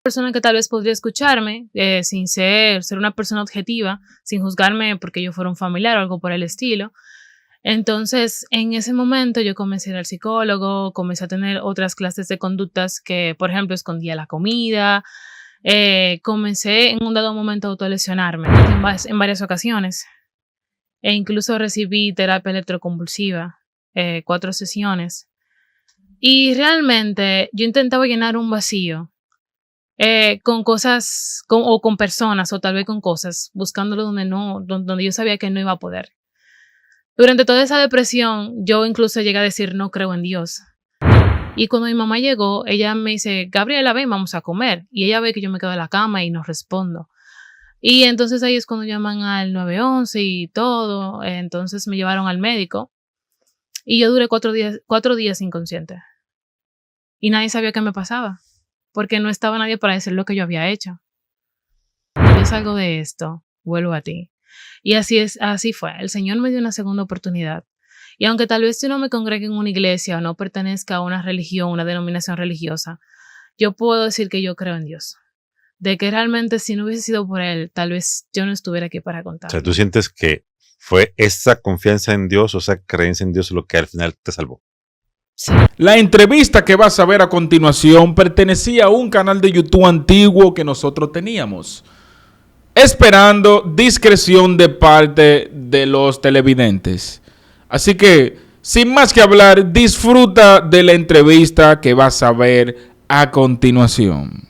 Persona que tal vez podría escucharme sin ser una persona objetiva, sin juzgarme porque yo fuera un familiar o algo por el estilo. Entonces, en ese momento yo comencé a ir al psicólogo, comencé a tener otras clases de conductas que, por ejemplo, escondía la comida, comencé en un dado momento a autolesionarme en varias ocasiones e incluso recibí terapia electroconvulsiva, 4 sesiones. Y realmente yo intentaba llenar un vacío con cosas o con personas o tal vez con cosas, buscándolo donde yo sabía que no iba a poder. Durante toda esa depresión, yo incluso llegué a decir no creo en Dios. Y cuando mi mamá llegó, ella me dice, Gabriela, ven, vamos a comer. Y ella ve que yo me quedo en la cama y no respondo. Y entonces ahí es cuando llaman al 911 y todo. Entonces me llevaron al médico. Y yo duré 4 días inconsciente. Y nadie sabía qué me pasaba. Porque no estaba nadie para decir lo que yo había hecho. Yo salgo de esto, vuelvo a ti. Y así fue. El Señor me dio una segunda oportunidad. Y aunque tal vez yo no me congregue en una iglesia o no pertenezca a una religión, una denominación religiosa, yo puedo decir que yo creo en Dios. De que realmente si no hubiese sido por Él, tal vez yo no estuviera aquí para contar. O sea, ¿tú sientes que fue esa confianza en Dios o esa creencia en Dios lo que al final te salvó? Sí. La entrevista que vas a ver a continuación pertenecía a un canal de YouTube antiguo que nosotros teníamos, esperando discreción de parte de los televidentes. Así que, sin más que hablar, disfruta de la entrevista que vas a ver a continuación.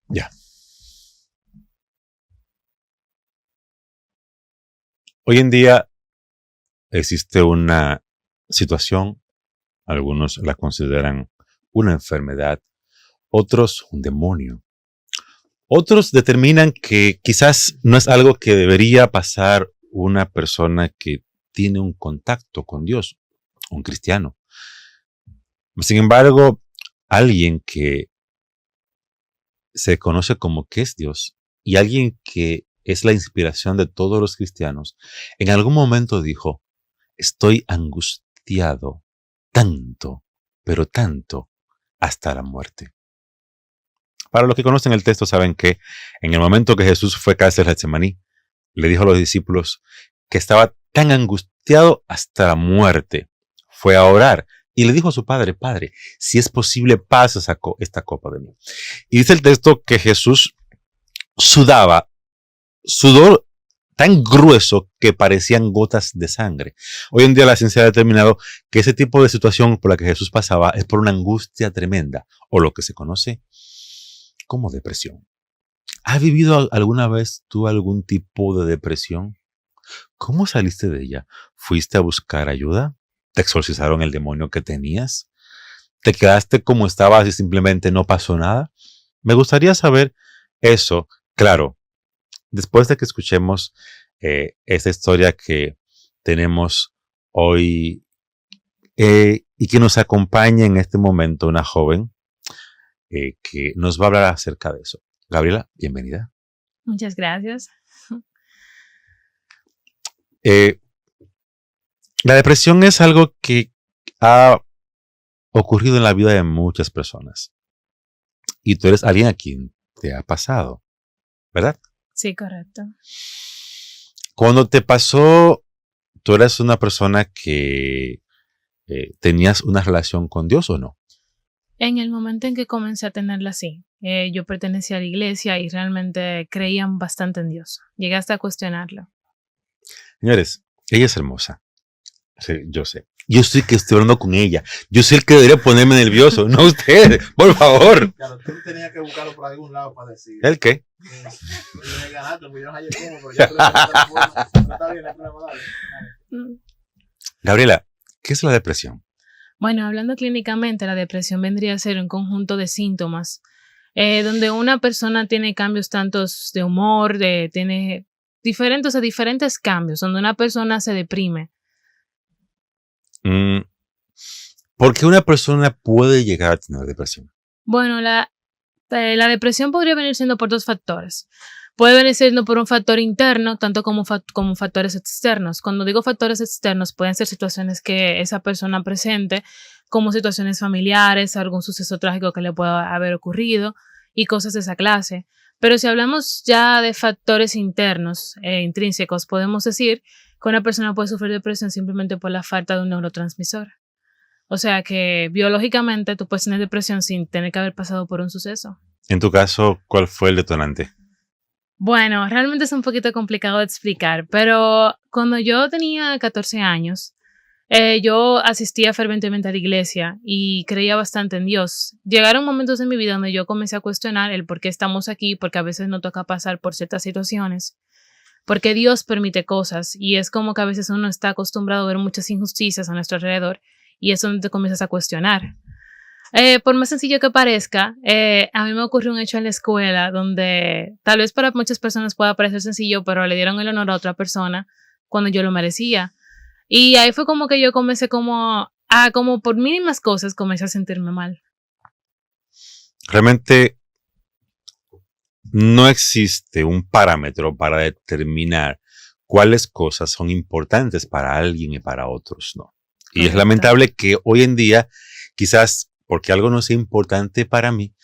Ya. Hoy en día existe una situación, algunos la consideran una enfermedad, otros un demonio. Otros determinan que quizás no es algo que debería pasar una persona que tiene un contacto con Dios, un cristiano. Sin embargo, alguien que se conoce como que es Dios y alguien que es la inspiración de todos los cristianos, en algún momento dijo, estoy angustiado tanto, pero tanto, hasta la muerte. Para los que conocen el texto saben que en el momento que Jesús fue cárcel de Getsemaní, le dijo a los discípulos que estaba tan angustiado hasta la muerte. Fue a orar y le dijo a su padre, Padre, si es posible, pasa esta copa de mí. Y dice el texto que Jesús sudaba, sudor tan grueso que parecían gotas de sangre. Hoy en día la ciencia ha determinado que ese tipo de situación por la que Jesús pasaba es por una angustia tremenda, o lo que se conoce como depresión. ¿Has vivido alguna vez tú algún tipo de depresión? ¿Cómo saliste de ella? ¿Fuiste a buscar ayuda? ¿Te exorcizaron el demonio que tenías? ¿Te quedaste como estabas y simplemente no pasó nada? Me gustaría saber eso, claro, después de que escuchemos esta historia que tenemos hoy y que nos acompaña en este momento una joven que nos va a hablar acerca de eso. Gabriela, bienvenida. Muchas gracias. La depresión es algo que ha ocurrido en la vida de muchas personas. Y tú eres alguien a quien te ha pasado, ¿verdad? Sí, correcto. Cuando te pasó, ¿tú eras una persona que tenías una relación con Dios o no? En el momento en que comencé a tenerla, sí. Yo pertenecía a la iglesia y realmente creían bastante en Dios. Llegué hasta a cuestionarlo. Señores, ella es hermosa. Sí, yo sé. Yo soy el que estoy hablando con ella. Yo soy el que debería ponerme nervioso, no usted, por favor. Claro, tú tenías que buscarlo por algún lado para decir. ¿El qué? Gabriela, ¿qué es la depresión? Bueno, hablando clínicamente, la depresión vendría a ser un conjunto de síntomas donde una persona tiene cambios tantos de humor, tiene diferentes cambios, donde una persona se deprime. ¿Por qué una persona puede llegar a tener depresión? Bueno, la depresión podría venir siendo por 2 factores. Puede venir siendo por un factor interno, tanto como factores externos. Cuando digo factores externos, pueden ser situaciones que esa persona presente, como situaciones familiares, algún suceso trágico que le pueda haber ocurrido y cosas de esa clase. Pero si hablamos ya de factores internos, intrínsecos, podemos decir que una persona puede sufrir depresión simplemente por la falta de un neurotransmisor. O sea que biológicamente tú puedes tener depresión sin tener que haber pasado por un suceso. En tu caso, ¿cuál fue el detonante? Bueno, realmente es un poquito complicado de explicar, pero cuando yo tenía 14 años, yo asistía fervientemente a la iglesia y creía bastante en Dios. Llegaron momentos en mi vida donde yo comencé a cuestionar el por qué estamos aquí, porque a veces nos toca pasar por ciertas situaciones, porque Dios permite cosas y es como que a veces uno está acostumbrado a ver muchas injusticias a nuestro alrededor y es donde te comienzas a cuestionar. Por más sencillo que parezca, a mí me ocurrió un hecho en la escuela donde tal vez para muchas personas pueda parecer sencillo, pero le dieron el honor a otra persona cuando yo lo merecía. Y ahí fue como que yo comencé como por mínimas cosas comencé a sentirme mal. Realmente no existe un parámetro para determinar cuáles cosas son importantes para alguien y para otros no. Y Correcto. es lamentable que hoy en día, quizás porque algo no sea importante para mí,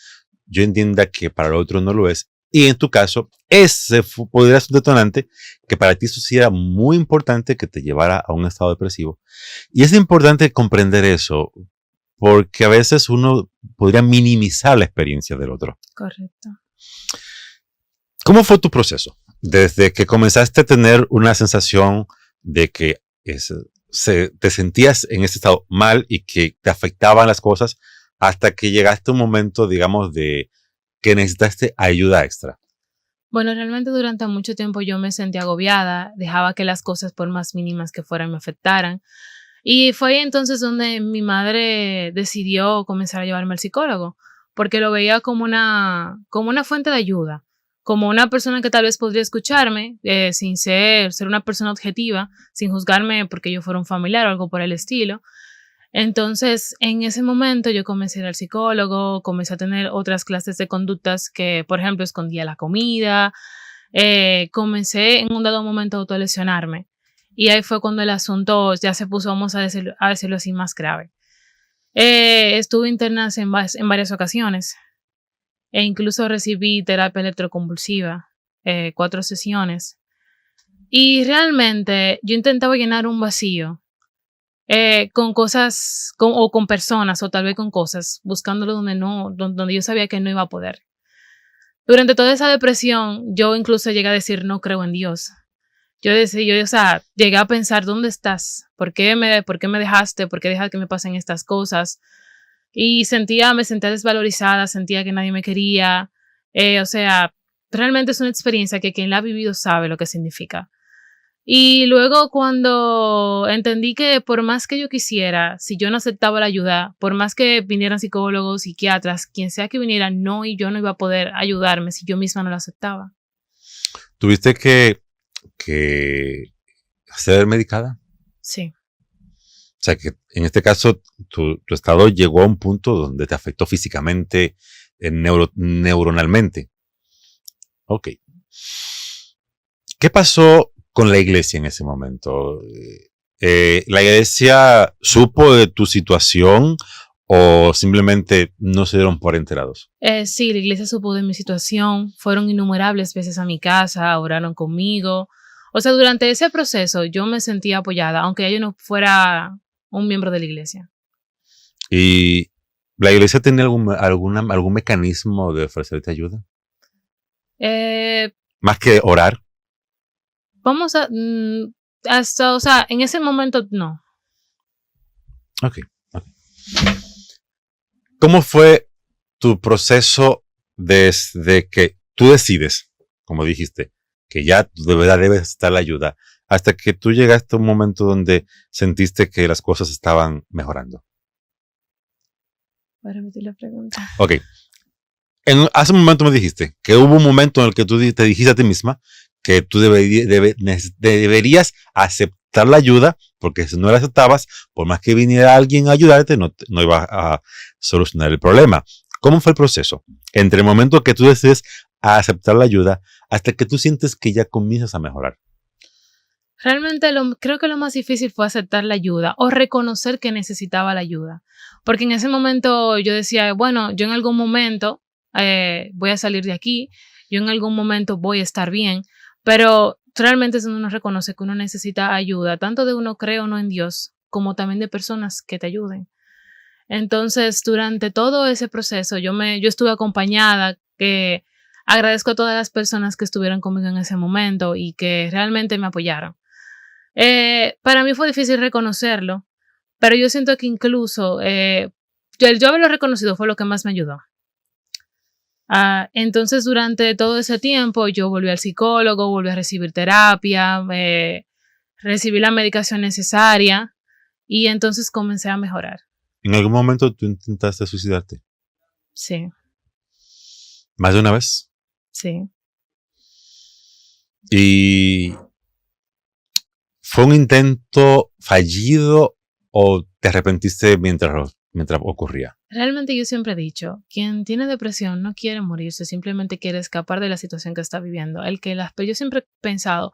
yo entienda que para el otro no lo es. Y en tu caso, ese podría ser un detonante que para ti eso sí era muy importante que te llevara a un estado depresivo. Y es importante comprender eso, porque a veces uno podría minimizar la experiencia del otro. Correcto. ¿Cómo fue tu proceso? Desde que comenzaste a tener una sensación de que te sentías en ese estado mal y que te afectaban las cosas hasta que llegaste a un momento, digamos, de que necesitaste ayuda extra. Bueno, realmente durante mucho tiempo yo me sentía agobiada, dejaba que las cosas por más mínimas que fueran me afectaran. Y fue ahí entonces donde mi madre decidió comenzar a llevarme al psicólogo, porque lo veía como una fuente de ayuda, como una persona que tal vez podría escucharme sin ser una persona objetiva, sin juzgarme porque yo fuera un familiar o algo por el estilo. Entonces, en ese momento yo comencé a ir al psicólogo, comencé a tener otras clases de conductas que, por ejemplo, escondía la comida, comencé en un dado momento a autolesionarme. Y ahí fue cuando el asunto ya se puso, vamos a decirlo así, más grave. Estuve interna en varias ocasiones e incluso recibí terapia electroconvulsiva, 4 sesiones. Y realmente yo intentaba llenar un vacío con cosas o con personas o tal vez con cosas, buscándolo donde yo sabía que no iba a poder. Durante toda esa depresión, yo incluso llegué a decir no creo en Dios. Llegué a pensar, ¿dónde estás? ¿Por qué me dejaste? ¿Por qué dejas que me pasen estas cosas? Y me sentía desvalorizada, sentía que nadie me quería. Realmente es una experiencia que quien la ha vivido sabe lo que significa. Y luego cuando entendí que por más que yo quisiera, si yo no aceptaba la ayuda, por más que vinieran psicólogos, psiquiatras, quien sea que viniera, yo no iba a poder ayudarme si yo misma no lo aceptaba. ¿Tuviste que ser medicada? Sí. O sea, que en este caso tu estado llegó a un punto donde te afectó físicamente, neuronalmente. Ok. ¿Qué pasó con la iglesia en ese momento? ¿La iglesia supo de tu situación o simplemente no se dieron por enterados? Sí, la iglesia supo de mi situación, fueron innumerables veces a mi casa, oraron conmigo. O sea, durante ese proceso yo me sentía apoyada, aunque yo no fuera un miembro de la iglesia. ¿Y la iglesia tenía algún mecanismo de ofrecerte ayuda? Más que orar. En ese momento no. Ok. ¿Cómo fue tu proceso desde que tú decides, como dijiste, que ya de verdad debes estar la ayuda, hasta que tú llegaste a un momento donde sentiste que las cosas estaban mejorando? Para repetir la pregunta. Ok. Hace un momento me dijiste que hubo un momento en el que tú te dijiste a ti misma que tú deberías aceptar la ayuda, porque si no la aceptabas, por más que viniera alguien a ayudarte, no iba a solucionar el problema. ¿Cómo fue el proceso? Entre el momento que tú decides aceptar la ayuda hasta que tú sientes que ya comienzas a mejorar. Realmente creo que lo más difícil fue aceptar la ayuda o reconocer que necesitaba la ayuda. Porque en ese momento yo decía, bueno, yo en algún momento voy a salir de aquí, yo en algún momento voy a estar bien, pero realmente es donde uno reconoce que uno necesita ayuda, tanto de uno cree o no en Dios, como también de personas que te ayuden. Entonces, durante todo ese proceso, yo estuve acompañada, que agradezco a todas las personas que estuvieron conmigo en ese momento y que realmente me apoyaron. Para mí fue difícil reconocerlo, pero yo siento que incluso yo haberlo reconocido fue lo que más me ayudó. Entonces, durante todo ese tiempo, yo volví al psicólogo, volví a recibir terapia, recibí la medicación necesaria y entonces comencé a mejorar. ¿En algún momento tú intentaste suicidarte? Sí. ¿Más de una vez? Sí. ¿Y fue un intento fallido o te arrepentiste mientras ocurría? Realmente yo siempre he dicho, quien tiene depresión no quiere morirse, simplemente quiere escapar de la situación que está viviendo. Yo siempre he pensado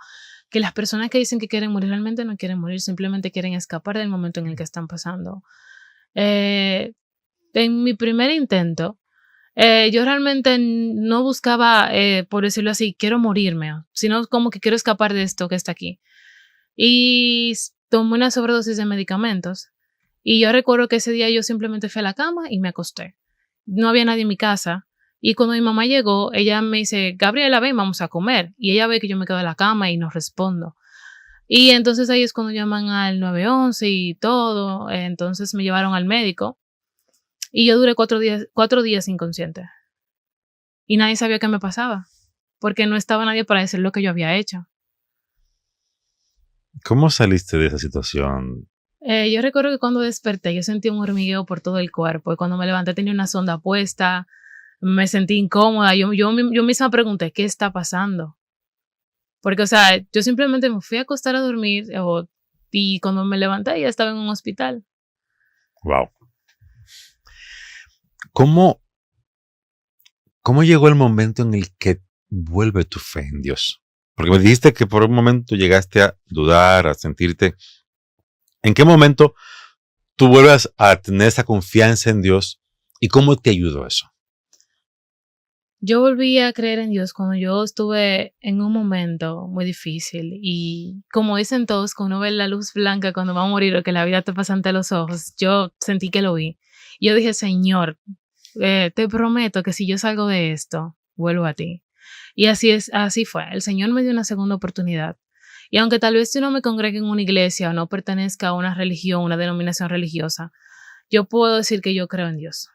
que las personas que dicen que quieren morir realmente no quieren morir, simplemente quieren escapar del momento en el que están pasando. En mi primer intento, yo realmente no buscaba, por decirlo así, quiero morirme, sino como que quiero escapar de esto que está aquí. Y tomé una sobredosis de medicamentos. Y yo recuerdo que ese día yo simplemente fui a la cama y me acosté. No había nadie en mi casa. Y cuando mi mamá llegó, ella me dice, Gabriela, ven, vamos a comer. Y ella ve que yo me quedo en la cama y no respondo. Y entonces ahí es cuando llaman al 911 y todo. Entonces me llevaron al médico. Y yo duré 4 días inconsciente. Y nadie sabía qué me pasaba. Porque no estaba nadie para decir lo que yo había hecho. ¿Cómo saliste de esa situación? Yo recuerdo que cuando desperté yo sentí un hormigueo por todo el cuerpo y cuando me levanté tenía una sonda puesta, me sentí incómoda, yo misma pregunté, ¿qué está pasando? Porque, o sea, yo simplemente me fui a acostar a dormir y cuando me levanté ya estaba en un hospital. Wow. ¿Cómo llegó el momento en el que vuelve tu fe en Dios? Porque me dijiste que por un momento llegaste a dudar, a sentirte. ¿En qué momento tú vuelves a tener esa confianza en Dios y cómo te ayudó eso? Yo volví a creer en Dios cuando yo estuve en un momento muy difícil y como dicen todos, cuando uno ve la luz blanca cuando va a morir o que la vida te pasa ante los ojos, yo sentí que lo vi. Yo dije, Señor, te prometo que si yo salgo de esto, vuelvo a ti. Y así fue. El Señor me dio una segunda oportunidad. Y aunque tal vez yo no me congregue en una iglesia o no pertenezca a una religión, una denominación religiosa, yo puedo decir que yo creo en Dios.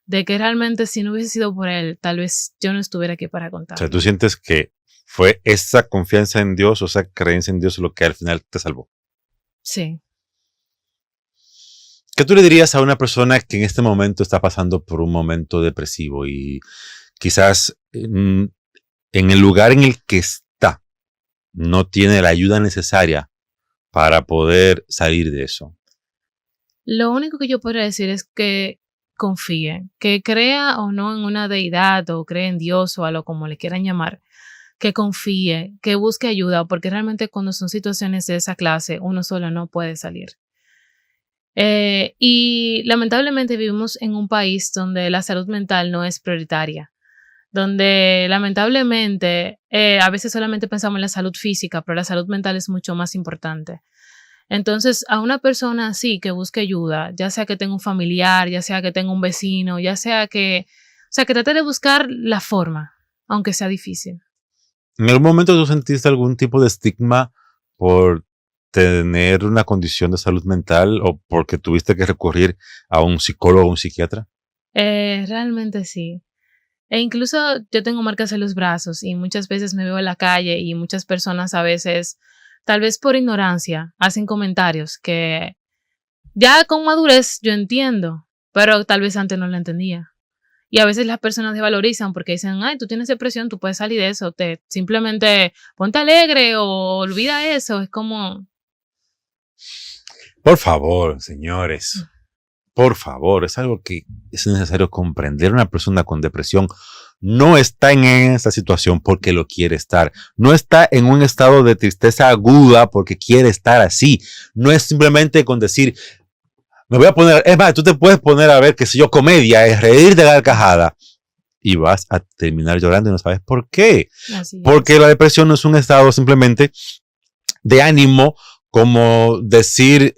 De que realmente si no hubiese sido por Él, tal vez yo no estuviera aquí para contar. O sea, ¿tú sientes que fue esa confianza en Dios o esa creencia en Dios lo que al final te salvó? Sí. ¿Qué tú le dirías a una persona que en este momento está pasando por un momento depresivo y quizás en el lugar en el que está no tiene la ayuda necesaria para poder salir de eso? Lo único que yo podría decir es que confíe, que crea o no en una deidad o cree en Dios o a lo como le quieran llamar, que confíe, que busque ayuda, porque realmente cuando son situaciones de esa clase uno solo no puede salir. Y lamentablemente vivimos en un país donde la salud mental no es prioritaria, donde lamentablemente a veces solamente pensamos en la salud física, pero la salud mental es mucho más importante. Entonces, a una persona así que busque ayuda, ya sea que tenga un familiar, ya sea que tenga un vecino, ya sea que, o sea, que trate de buscar la forma, aunque sea difícil. ¿En algún momento tú sentiste algún tipo de estigma por tener una condición de salud mental o porque tuviste que recurrir a un psicólogo o un psiquiatra? Realmente sí. E incluso yo tengo marcas en los brazos y muchas veces me veo en la calle y muchas personas a veces, tal vez por ignorancia, hacen comentarios que ya con madurez yo entiendo, pero tal vez antes no lo entendía. Y a veces las personas desvalorizan porque dicen, ay, tú tienes depresión, tú puedes salir de eso. Simplemente ponte alegre o olvida eso. Es como... Por favor, señores. Por favor, es algo que es necesario comprender. Una persona con depresión no está en esa situación porque lo quiere estar. No está en un estado de tristeza aguda porque quiere estar así. No es simplemente con decir, me voy a poner, es más, tú te puedes poner a ver, qué sé yo, comedia, es reír de carcajada y vas a terminar llorando y no sabes por qué. Porque la depresión no es un estado simplemente de ánimo, como decir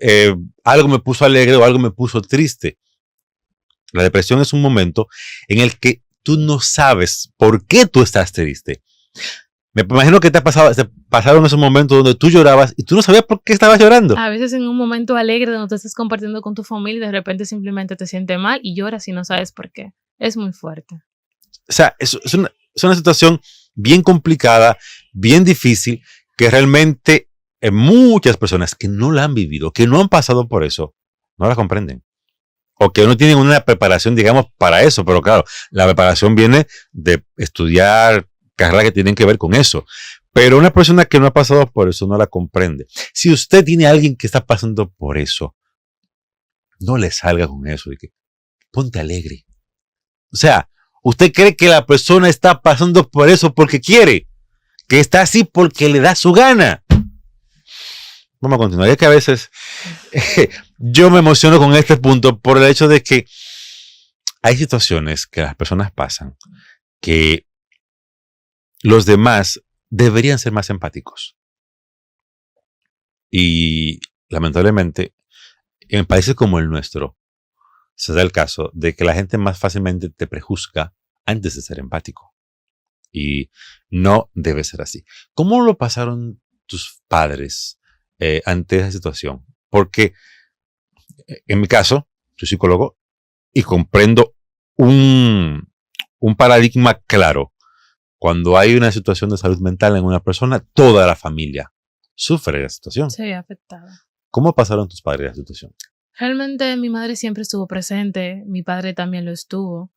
algo me puso alegre o algo me puso triste. La depresión es un momento en el que tú no sabes por qué tú estás triste. Me imagino que te pasaron esos momentos donde tú llorabas y tú no sabías por qué estabas llorando. A veces en un momento alegre donde tú estás compartiendo con tu familia y de repente simplemente te sientes mal y lloras y no sabes por qué. Es muy fuerte. O sea, es una situación bien complicada, bien difícil, que realmente muchas personas que no la han vivido, que no han pasado por eso, no la comprenden. O que no tienen una preparación, digamos, para eso. Pero claro, la preparación viene de estudiar carreras que tienen que ver con eso. Pero una persona que no ha pasado por eso no la comprende. Si usted tiene a alguien que está pasando por eso, no le salga con eso de que ponte alegre. O sea, usted cree que la persona está pasando por eso porque quiere, que está así porque le da su gana. Vamos a continuar. Es que a veces yo me emociono con este punto por el hecho de que hay situaciones que las personas pasan que los demás deberían ser más empáticos. Y lamentablemente, en países como el nuestro, se da el caso de que la gente más fácilmente te prejuzga antes de ser empático. Y no debe ser así. ¿Cómo lo pasaron tus padres ante esa situación? Porque en mi caso, soy psicólogo y comprendo un paradigma claro. Cuando hay una situación de salud mental en una persona, toda la familia sufre la situación. Se ve afectada. ¿Cómo pasaron tus padres la situación? Realmente mi madre siempre estuvo presente, mi padre también lo estuvo.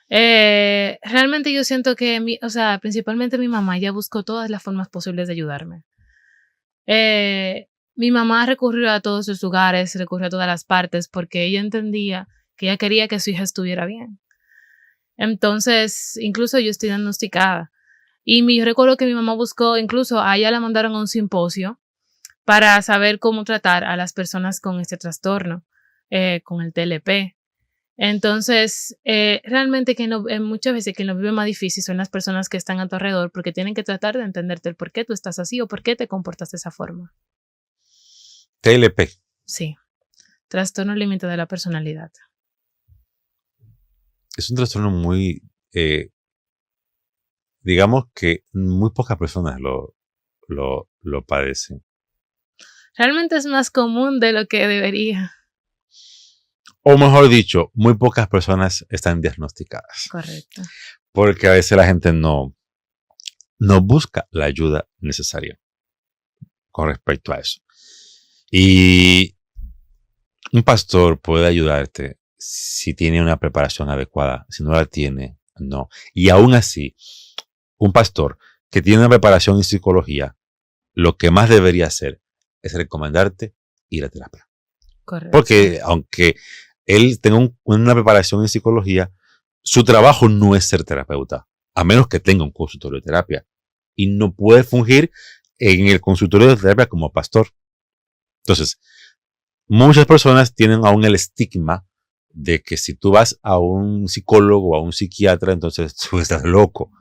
Realmente yo siento que, principalmente mi mamá ya buscó todas las formas posibles de ayudarme. Mi mamá recurrió a todos los lugares, recurrió a todas las partes porque ella entendía que ella quería que su hija estuviera bien. Entonces, incluso yo estoy diagnosticada. Y yo recuerdo que mi mamá buscó, incluso a ella la mandaron a un simposio para saber cómo tratar a las personas con este trastorno, con el TLP. Entonces, realmente muchas veces quien lo vive más difícil son las personas que están a tu alrededor porque tienen que tratar de entenderte el por qué tú estás así o por qué te comportas de esa forma. TLP. Sí, trastorno límite de la personalidad. Es un trastorno muy, digamos que muy pocas personas lo padecen. Realmente es más común de lo que debería. O mejor dicho, muy pocas personas están diagnosticadas. Correcto. Porque a veces la gente no busca la ayuda necesaria con respecto a eso. Y un pastor puede ayudarte si tiene una preparación adecuada. Si no la tiene, no. Y aún así, un pastor que tiene una preparación en psicología, lo que más debería hacer es recomendarte ir a terapia. Correcto. Porque aunque él tenga una preparación en psicología, su trabajo no es ser terapeuta, a menos que tenga un consultorio de terapia. Y no puede fungir en el consultorio de terapia como pastor. Entonces, muchas personas tienen aún el estigma de que si tú vas a un psicólogo o a un psiquiatra, entonces tú estás loco.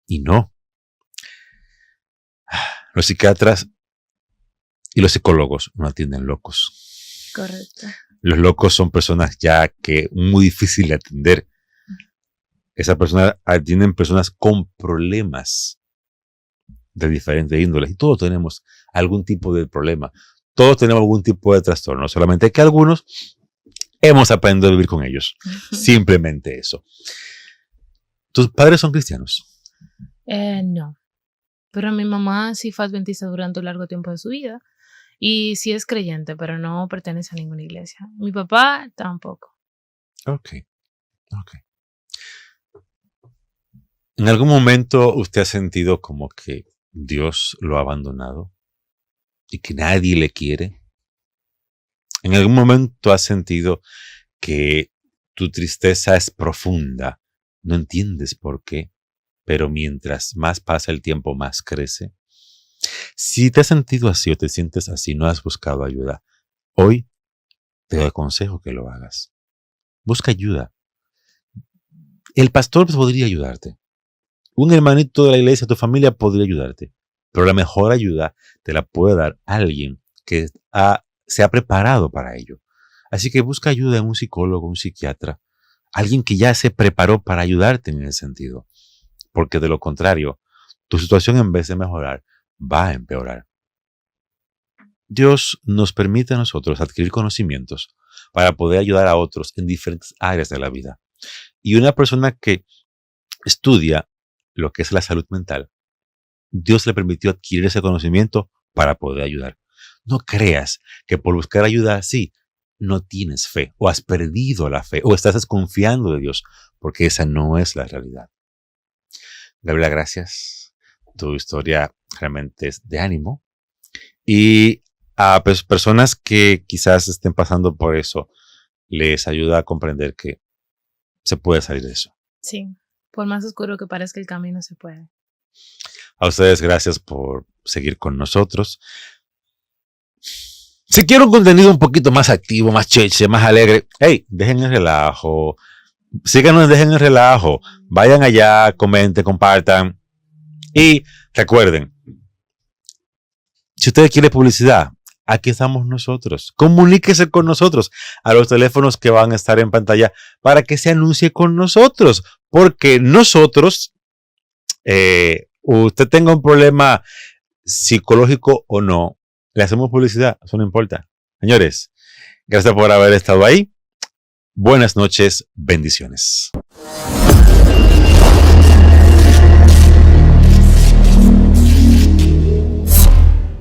Y no. Los psiquiatras y los psicólogos no atienden locos. Correcto. Los locos son personas ya que muy difícil de atender. Esas personas atienden personas con problemas de diferentes índoles. Y todos tenemos algún tipo de problema. Todos tenemos algún tipo de trastorno. Solamente que algunos hemos aprendido a vivir con ellos. Simplemente eso. ¿Tus padres son cristianos? No. Pero mi mamá sí fue adventista durante un largo tiempo de su vida. Y sí es creyente, pero no pertenece a ninguna iglesia. Mi papá tampoco. Ok. Ok. ¿En algún momento usted ha sentido como que Dios lo ha abandonado y que nadie le quiere? ¿En algún momento has sentido que tu tristeza es profunda? No entiendes por qué, pero mientras más pasa el tiempo, más crece. Si te has sentido así o te sientes así, no has buscado ayuda, hoy te aconsejo que lo hagas. Busca ayuda. El pastor podría ayudarte. Un hermanito de la iglesia, tu familia podría ayudarte. Pero la mejor ayuda te la puede dar alguien que se ha preparado para ello. Así que busca ayuda en un psicólogo, un psiquiatra, alguien que ya se preparó para ayudarte en ese sentido. Porque de lo contrario, tu situación en vez de mejorar, va a empeorar. Dios nos permite a nosotros adquirir conocimientos para poder ayudar a otros en diferentes áreas de la vida. Y una persona que estudia lo que es la salud mental, Dios le permitió adquirir ese conocimiento para poder ayudar. No creas que por buscar ayuda así no tienes fe o has perdido la fe o estás desconfiando de Dios, porque esa no es la realidad. Gabriela, gracias. Tu historia realmente es de ánimo. Y a personas que quizás estén pasando por eso, les ayuda a comprender que se puede salir de eso. Sí, por más oscuro que parezca el camino, se puede. A ustedes, gracias por seguir con nosotros. Si quieren un contenido un poquito más activo, más cheche, más alegre, hey, dejen el relajo. Síganos, dejen el relajo. Vayan allá, comenten, compartan. Y recuerden, si ustedes quieren publicidad, aquí estamos nosotros. Comuníquese con nosotros a los teléfonos que van a estar en pantalla para que se anuncie con nosotros. Porque nosotros, usted tenga un problema psicológico o no, le hacemos publicidad, eso no importa. Señores, gracias por haber estado ahí. Buenas noches, bendiciones.